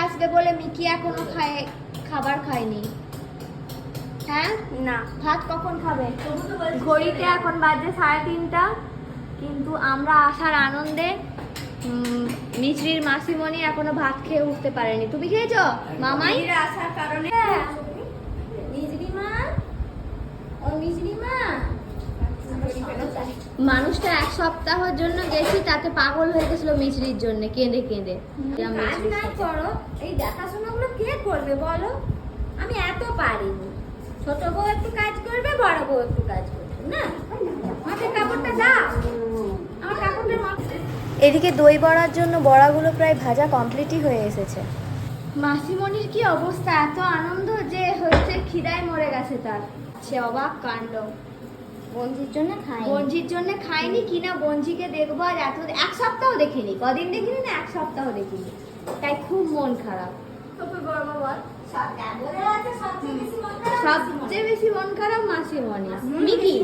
আসবে বলে মিকি এখনো খাবার খায়নি। হ্যাঁ না, ভাত কখন খাবে? ঘড়িতে এখন বাজে 3:30, কিন্তু আমরা আসার আনন্দে মিছরির মাসিমণি এখনো ভাত খেয়ে উঠতে পারেনি। তুমি খেয়েছো? মামাই আসার কারণে মিছরি মা, ও মিছরি মা, মানুষটা 1 সপ্তাহের জন্য গেছি, তাতে পাগল হয়ে গেছিল মিছরির জন্য, কেঁদে কেঁদে। করো এই দেখাশোনাগুলো কে করবে বলো? আমি এত পারিনি। ছোট বউ একটু কাজ করবে, বড় বউ একটু কাজ করবে না। মাথায় কাপড়টা দাও, আমার কাপড়টা। এদিকে দই বড়ার জন্য বড়াগুলো প্রায় ভাজা কমপ্লিটই হয়ে এসেছে। মাসিমণির কি অবস্থা, এত আনন্দ যে হচ্ছে খিদায় মরে গেছে তার। সে অবাক কাণ্ড। বঞ্জির জন্য খাইনি কিনা, বঞ্জিকে দেখবো। আর 1 সপ্তাহ দেখিনি, কদিন দেখিনি না, 1 সপ্তাহ দেখিনি, তাই খুব মন খারাপ। সবচেয়ে বেশি মন খারাপ মাসিমণি। মিকি